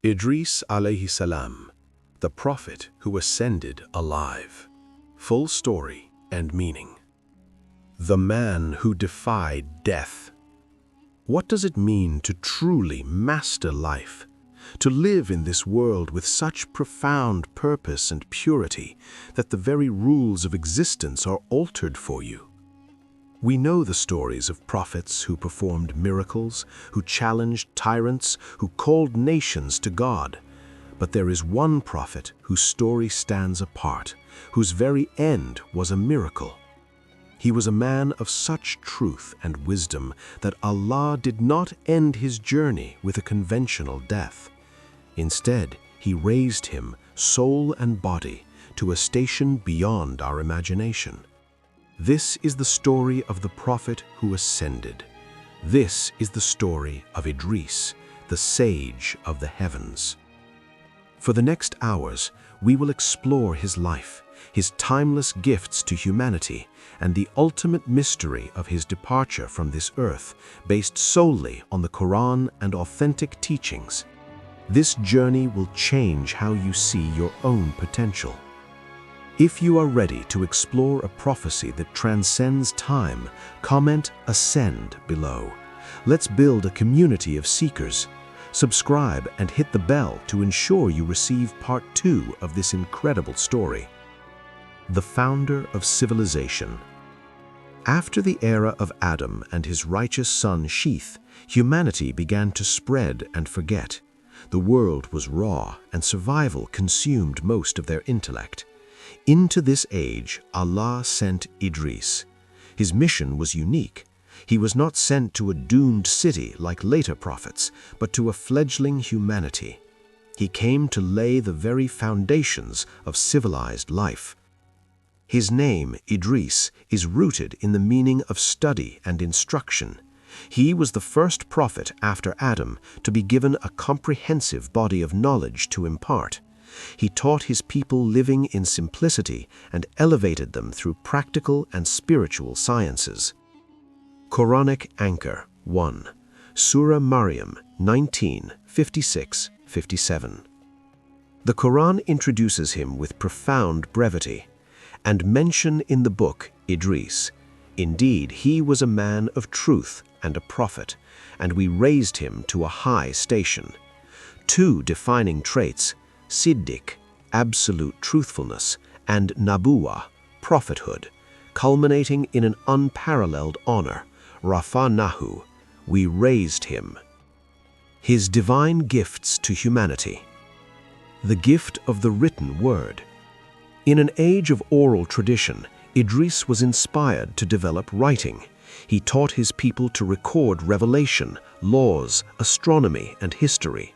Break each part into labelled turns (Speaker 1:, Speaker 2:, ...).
Speaker 1: Idris alayhi salam, the prophet who ascended alive. Full story and meaning. The man who defied death. What does it mean to truly master life? To live in this world with such profound purpose and purity that the very rules of existence are altered for you? We know the stories of prophets who performed miracles, who challenged tyrants, who called nations to God. But there is one prophet whose story stands apart, whose very end was a miracle. He was a man of such truth and wisdom that Allah did not end his journey with a conventional death. Instead, He raised him, soul and body, to a station beyond our imagination. This is the story of the prophet who ascended. This is the story of Idris, the sage of the heavens. For the next hours, we will explore his life, his timeless gifts to humanity, and the ultimate mystery of his departure from this earth, based solely on the Quran and authentic teachings. This journey will change how you see your own potential. If you are ready to explore a prophecy that transcends time, comment Ascend below. Let's build a community of seekers. Subscribe and hit the bell to ensure you receive part 2 of this incredible story. The founder of civilization. After the era of Adam and his righteous son Sheath, humanity began to spread and forget. The world was raw and survival consumed most of their intellect. Into this age, Allah sent Idris. His mission was unique. He was not sent to a doomed city like later prophets, but to a fledgling humanity. He came to lay the very foundations of civilized life. His name, Idris, is rooted in the meaning of study and instruction. He was the first prophet after Adam to be given a comprehensive body of knowledge to impart. He taught his people living in simplicity and elevated them through practical and spiritual sciences. Quranic Anchor 1. Surah Maryam 19:56-57. The Quran introduces him with profound brevity. And mention in the book Idris. Indeed, he was a man of truth and a prophet, and we raised him to a high station. 2 defining traits: Siddiq, absolute truthfulness, and Nabuwah, prophethood, culminating in an unparalleled honor, Rafa'nahu, we raised him. His divine gifts to humanity. The gift of the written word. In an age of oral tradition, Idris was inspired to develop writing. He taught his people to record revelation, laws, astronomy, and history.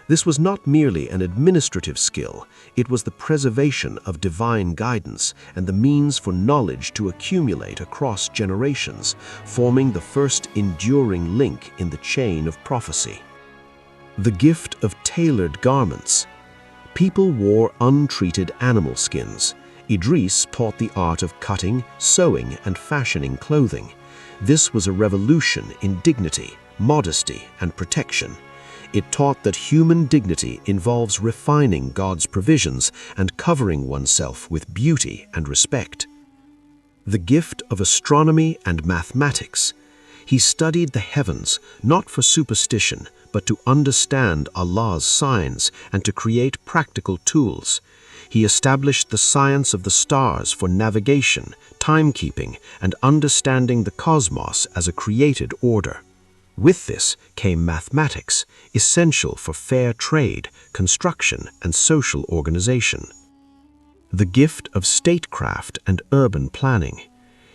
Speaker 1: This was not merely an administrative skill, it was the preservation of divine guidance and the means for knowledge to accumulate across generations, forming the first enduring link in the chain of prophecy. The gift of tailored garments. People wore untreated animal skins. Idris taught the art of cutting, sewing, and fashioning clothing. This was a revolution in dignity, modesty, and protection. It taught that human dignity involves refining God's provisions and covering oneself with beauty and respect. The gift of astronomy and mathematics. He studied the heavens, not for superstition, but to understand Allah's signs and to create practical tools. He established the science of the stars for navigation, timekeeping, and understanding the cosmos as a created order. With this came mathematics, essential for fair trade, construction, and social organization. The gift of statecraft and urban planning.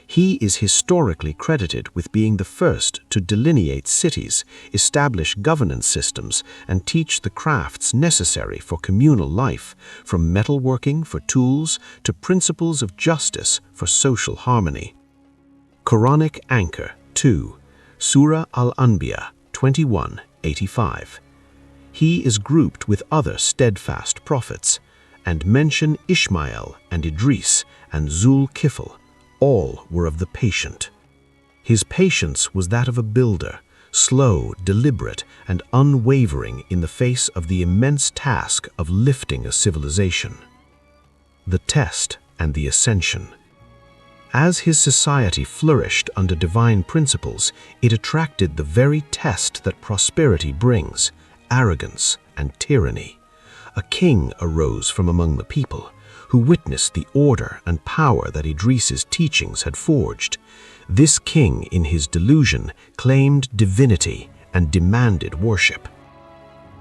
Speaker 1: He is historically credited with being the first to delineate cities, establish governance systems, and teach the crafts necessary for communal life, from metalworking for tools to principles of justice for social harmony. Quranic Anchor 2. Surah Al-Anbiya 21:85. He is grouped with other steadfast prophets, and mention Ishmael and Idris and Zul-Kifl. All were of the patient. His patience was that of a builder,
Speaker 2: slow, deliberate, and unwavering in the face of the immense task of lifting a civilization. The test and the ascension. As his society flourished under divine principles, it attracted the very test that prosperity brings: arrogance and tyranny. A king arose from among the people, who witnessed the order and power that Idris's teachings had forged. This king, in his delusion, claimed divinity and demanded worship.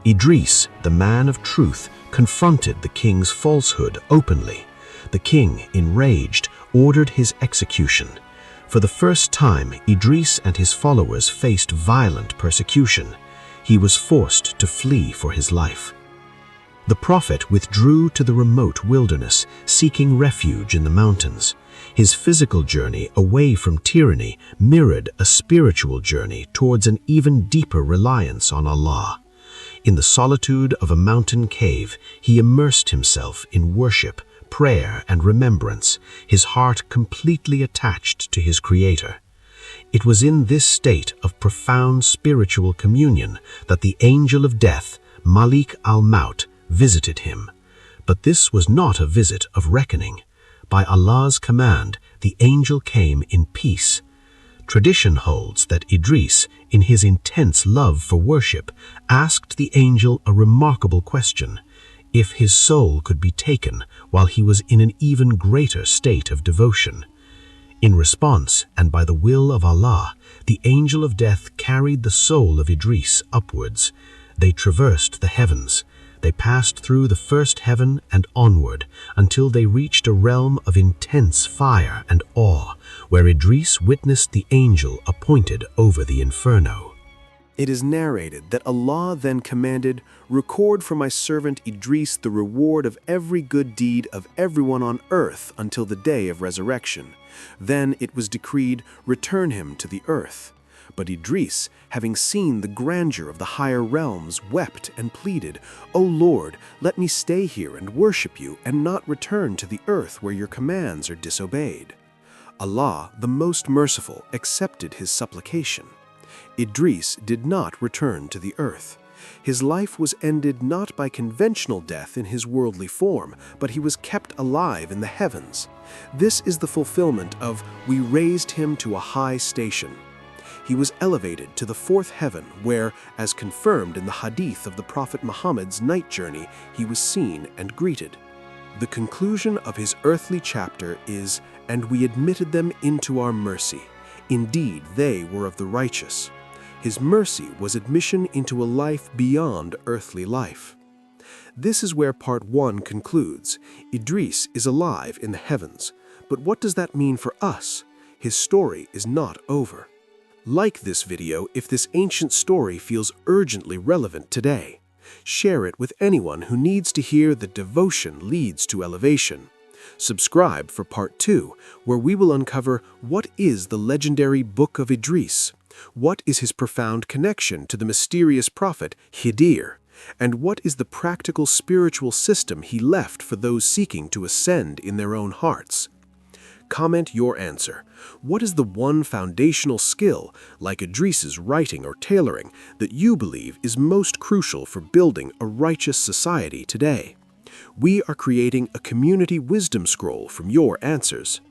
Speaker 2: Idris, the man of truth, confronted the king's falsehood openly. The king, enraged, ordered his execution. For the first time, Idris and his followers faced violent persecution. He was forced to flee for his life. The prophet withdrew to the remote wilderness, seeking refuge in the mountains. His physical journey away from tyranny mirrored a spiritual journey towards an even deeper reliance on Allah. In the solitude of a mountain cave, he immersed himself in worship, prayer, and remembrance, his heart completely attached to his Creator. It was in this state of profound spiritual communion that the angel of death, Malik al-Maut, visited him. But this was not a visit of reckoning. By Allah's command, the angel came in peace. Tradition holds that Idris, in his intense love for worship, asked the angel a remarkable question: if his soul could be taken while he was in an even greater state of devotion. In response, and by the will of Allah, the angel of death carried the soul of Idris upwards. They traversed the heavens. They passed through the first heaven and onward until they reached a realm of intense fire and awe, where Idris witnessed the angel appointed over the inferno.
Speaker 1: It is narrated that Allah then commanded, "Record for my servant Idris the reward of every good deed of everyone on earth until the day of resurrection." Then it was decreed, "Return him to the earth." But Idris, having seen the grandeur of the higher realms, wept and pleaded, "O Lord, let me stay here and worship you and not return to the earth where your commands are disobeyed." Allah, the most merciful, accepted his supplication. Idris did not return to the earth. His life was ended not by conventional death in his worldly form, but he was kept alive in the heavens. This is the fulfillment of "we raised him to a high station." He was elevated to the fourth heaven where, as confirmed in the hadith of the Prophet Muhammad's night journey, he was seen and greeted. The conclusion of his earthly chapter is, "And we admitted them into our mercy. Indeed, they were of the righteous." His mercy was admission into a life beyond earthly life. This is where part 1 concludes. Idris is alive in the heavens. But what does that mean for us? His story is not over. Like this video if this ancient story feels urgently relevant today. Share it with anyone who needs to hear that devotion leads to elevation. Subscribe for part 2, where we will uncover what is the legendary Book of Idris, what is his profound connection to the mysterious prophet Khidr, and what is the practical spiritual system he left for those seeking to ascend in their own hearts. Comment your answer. What is the one foundational skill, like Idris's writing or tailoring, that you believe is most crucial for building a righteous society today? We are creating a community wisdom scroll from your answers.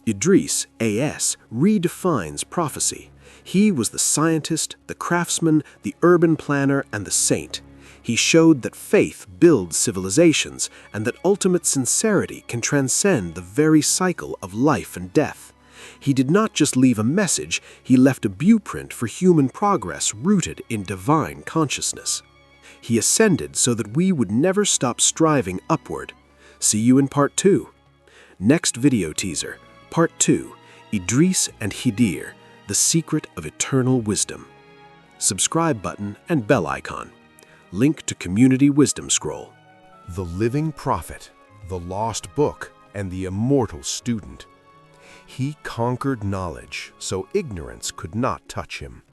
Speaker 1: Idris, A.S., redefines prophecy. He was the scientist, the craftsman, the urban planner, and the saint. He showed that faith builds civilizations and that ultimate sincerity can transcend the very cycle of life and death. He did not just leave a message, he left a blueprint for human progress rooted in divine consciousness. He ascended so that we would never stop striving upward. See you in part 2. Next video teaser, part 2, Idris and Khidr, the secret of eternal wisdom. Subscribe button and bell icon. Link to Community Wisdom Scroll. The living prophet, the lost book, and the immortal student. He conquered knowledge, so ignorance could not touch him.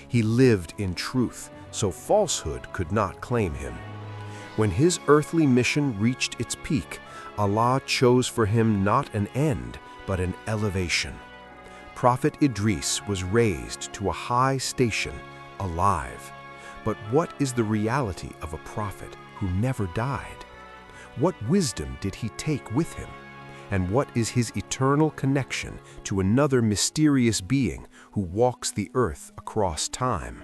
Speaker 1: He lived in truth, so falsehood could not claim him. When his earthly mission reached its peak, Allah chose for him not an end, but an elevation. Prophet Idris was raised to a high station, alive. But what is the reality of a prophet who never died? What wisdom did he take with him? And what is his eternal connection to another mysterious being who walks the earth across time?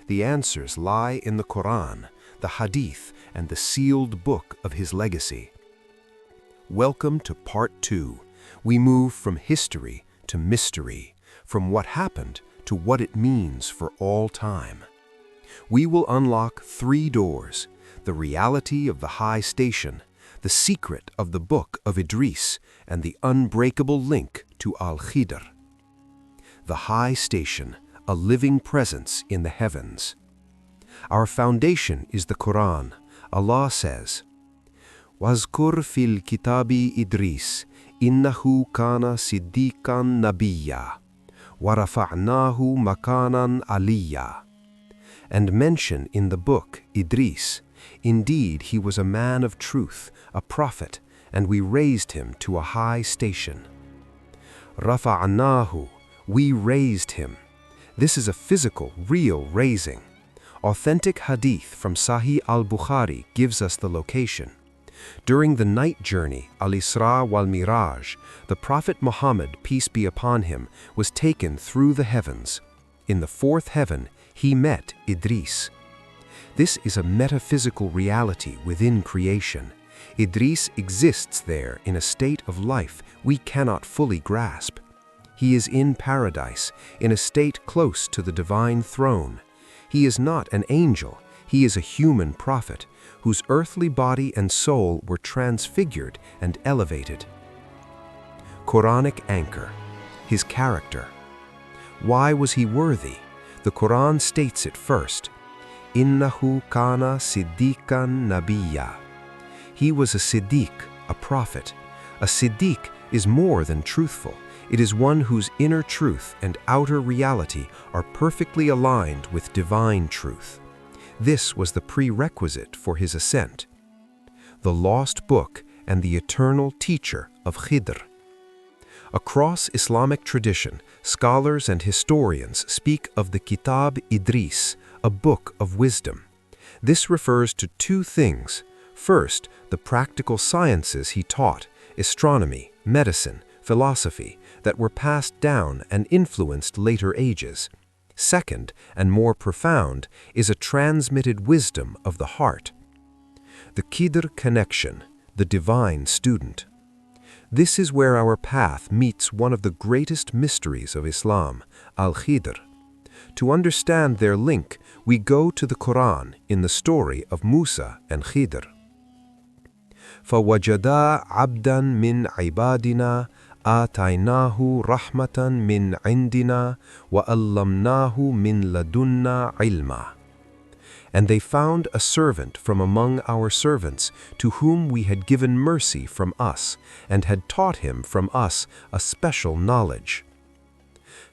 Speaker 1: The answers lie in the Quran, the Hadith, and the sealed book of his legacy. Welcome to Part 2. We move from history to mystery, from what happened to what it means for all time. We will unlock 3 doors: the reality of the high station, the secret of the book of Idris, and the unbreakable link to Khidr. The high station, a living presence in the heavens. Our foundation is the Quran. Allah says, وَاذْكُرْ فِي الْكِتَابِ إِدْرِيسَ إِنَّهُ كَانَ صِدِّيقًا نَبِيًّا وَرَفَعْنَاهُ مَكَانًا عَلِيًّا. And mention in the book Idris, indeed he was a man of truth, a prophet, and we raised him to a high station. رَفَعْنَاهُ, we raised him. This is a physical, real raising. Authentic hadith from Sahih al-Bukhari gives us the location. During the night journey, al-Isra wal-Miraj, the Prophet Muhammad, peace be upon him, was taken through the heavens. In the 4th heaven, he met Idris. This is a metaphysical reality within creation. Idris exists there in a state of life we cannot fully grasp. He is in paradise, in a state close to the divine throne. He is not an angel, he is a human prophet, whose earthly body and soul were transfigured and elevated. Quranic anchor, his character. Why was he worthy? The Quran states it first. Innahu kana siddiqan nabiyya. He was a siddiq, a prophet. A siddiq is more than truthful. It is one whose inner truth and outer reality are perfectly aligned with divine truth. This was the prerequisite for his ascent. The lost book and the eternal teacher of Khidr. Across Islamic tradition, scholars and historians speak of the Kitab Idris, a book of wisdom. This refers to 2 things. First, the practical sciences he taught, astronomy, medicine, philosophy, that were passed down and influenced later ages. Second, and more profound, is a transmitted wisdom of the heart. The Khidr connection, the divine student. This is where our path meets one of the greatest mysteries of Islam, Al-Khidr. To understand their link, we go to the Quran in the story of Musa and Khidr. فَوَجَدَا عَبْدًا مِّنْ عِبَادِنَا آتَيْنَاهُ رَحْمَةً مِّنْ عِنْدِنَا وَأَلَّمْنَاهُ مِنْ لَدُنَّا عِلْمًا. And they found a servant from among our servants, to whom we had given mercy from us, and had taught him from us a special knowledge.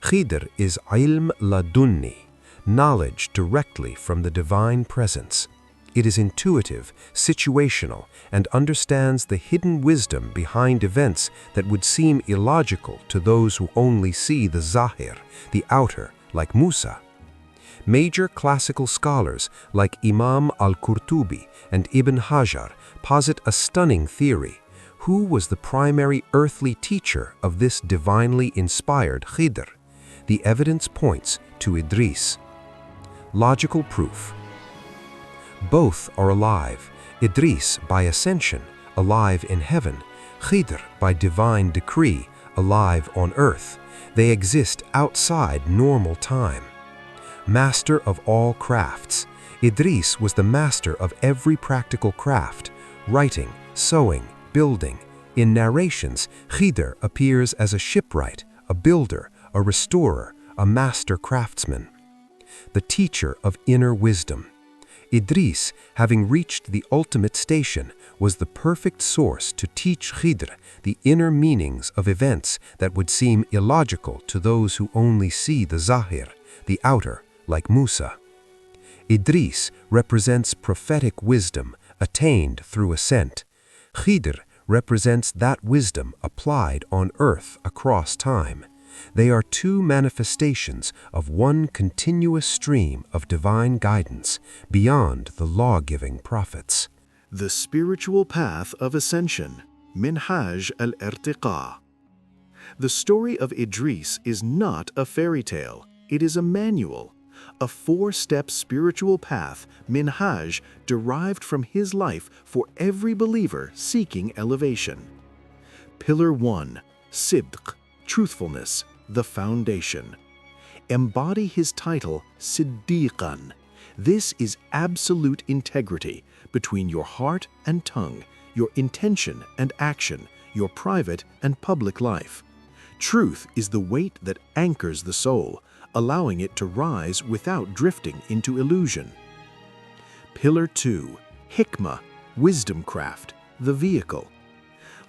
Speaker 1: Khidr is ilm ladunni, knowledge directly from the divine presence. It is intuitive, situational, and understands the hidden wisdom behind events that would seem illogical to those who only see the zahir, the outer, like Musa. Major classical scholars like Imam al-Qurtubi and Ibn Hajar posit a stunning theory. Who was the primary earthly teacher of this divinely inspired Khidr? The evidence points to Idris. Logical proof. Both are alive. Idris by ascension, alive in heaven. Khidr by divine decree, alive on earth. They exist outside normal time. Master of all crafts. Idris was the master of every practical craft: writing, sewing, building. In narrations, Khidr appears as a shipwright, a builder, a restorer, a master craftsman. The teacher of inner wisdom. Idris, having reached the ultimate station, was the perfect source to teach Khidr the inner meanings of events that would seem illogical to those who only see the zahir, the outer, like Musa. Idris represents prophetic wisdom attained through ascent. Khidr represents that wisdom applied on earth across time.
Speaker 3: They are two manifestations of one continuous stream of divine guidance beyond the law-giving prophets.
Speaker 1: The spiritual path of ascension, Minhaj al-Irtiqa. The story of Idris is not a fairy tale, it is a manual, a four-step spiritual path, Minhaj, derived from his life for every believer seeking elevation. Pillar 1, Sidq, truthfulness, the foundation. Embody his title, Siddiqan. This is absolute integrity between your heart and tongue, your intention and action, your private and public life. Truth is the weight that anchors the soul, allowing it to rise without drifting into illusion. Pillar 2, Hikmah, wisdom craft, the vehicle.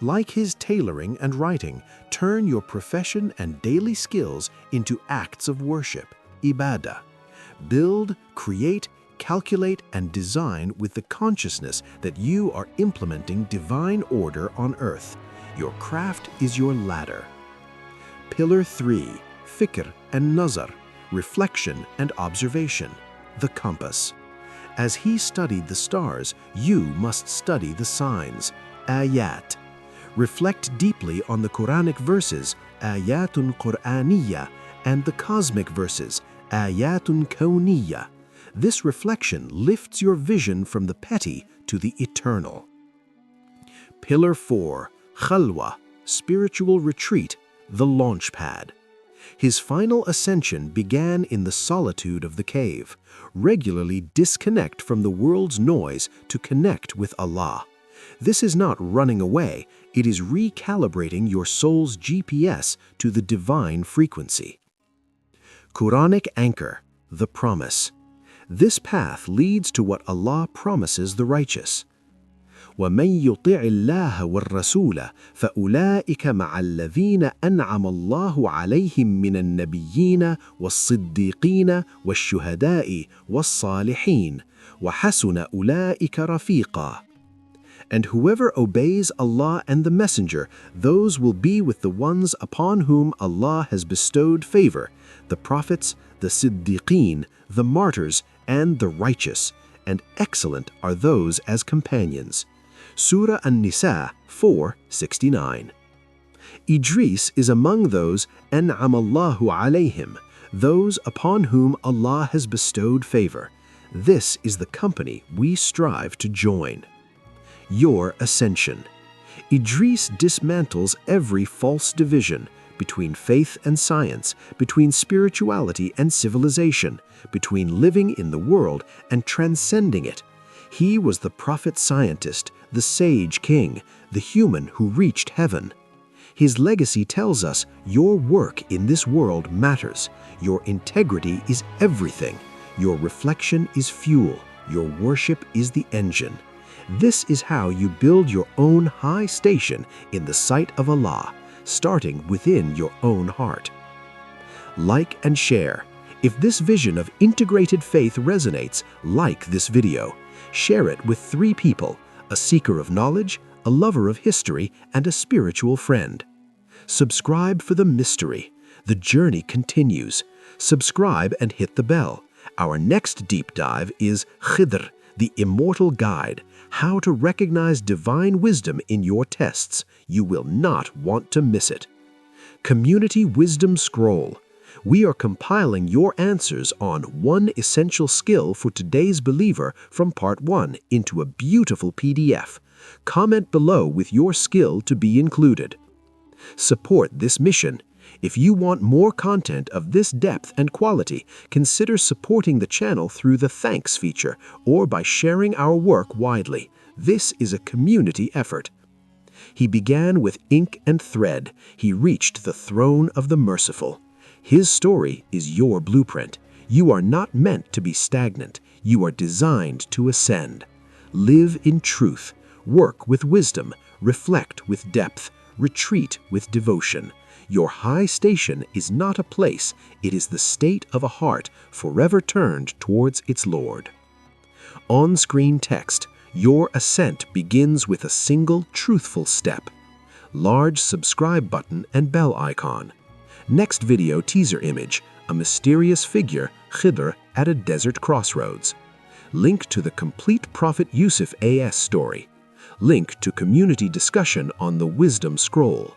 Speaker 1: Like his tailoring and writing, turn your profession and daily skills into acts of worship, ibadah. Build, create, calculate, and design with the consciousness that you are implementing divine order on earth. Your craft is your ladder. Pillar 3, Fikr and Nazar, reflection and observation, the compass. As he studied the stars, you must study the signs, ayat. Reflect deeply on the Quranic verses, ayatun Qur'aniyya, and the cosmic verses, ayatun kawniyya. This reflection lifts your vision from the petty to the eternal. Pillar 4, Khalwa, spiritual retreat, the launch pad. His final ascension began in the solitude of the cave. Regularly disconnect from the world's noise to connect with Allah. This is not running away, it is recalibrating your soul's GPS to the divine frequency. Quranic anchor, the promise. This path leads to what Allah promises the righteous. وَمَن يُطِعِ اللَّهَ وَالرَّسُولَ فَأُولَٰئِكَ مَعَ الَّذِينَ أَنْعَمَ اللَّهُ عَلَيْهِم مِّنَ النَّبِيِّينَ وَالصِّدِّيقِينَ وَالشُّهَدَاءِ وَالصَّالِحِينَ وَحَسُنَ أُولَٰئِكَ رَفِيقًا. And whoever obeys Allah and the Messenger, those will be with the ones upon whom Allah has bestowed favor, the prophets, the Siddiqeen, the martyrs, and the righteous, and excellent are those as companions. Surah An-Nisa 4:69. Idris is among those An'amallahu alayhim, those upon whom Allah has bestowed favor. This is the company we strive to join. Your ascension. Idris dismantles every false division between faith and science, between spirituality and civilization, between living in the world and transcending it. He was the prophet scientist, the sage king, the human who reached heaven. His legacy tells us your work in this world matters. Your integrity is everything. Your reflection is fuel. Your worship is the engine. This is how you build your own high station in the sight of Allah, starting within your own heart. Like and share. If this vision of integrated faith resonates, like this video. Share it with 3 people, a seeker of knowledge, a lover of history, and a spiritual friend. Subscribe for the mystery. The journey continues. Subscribe and hit the bell. Our next deep dive is Khidr, the immortal guide, how to recognize divine wisdom in your tests. You will not want to miss it. Community Wisdom Scroll. We are compiling your answers on one essential skill for today's believer from Part 1 into a beautiful PDF. Comment below with your skill to be included. Support this mission. If you want more content of this depth and quality, consider supporting the channel through the thanks feature or by sharing our work widely. This is a community effort. He began with ink and thread. He reached the throne of the merciful. His story is your blueprint. You are not meant to be stagnant. You are designed to ascend. Live in truth. Work with wisdom. Reflect with depth. Retreat with devotion. Your high station is not a place. It is the state of a heart forever turned towards its Lord. On-screen text. Your ascent begins with a single truthful step. Large subscribe button and bell icon.
Speaker 2: Next video teaser image, a mysterious figure, Khidr, at a desert crossroads. Link to the complete Prophet Yusuf AS story. Link to community discussion on the Wisdom Scroll.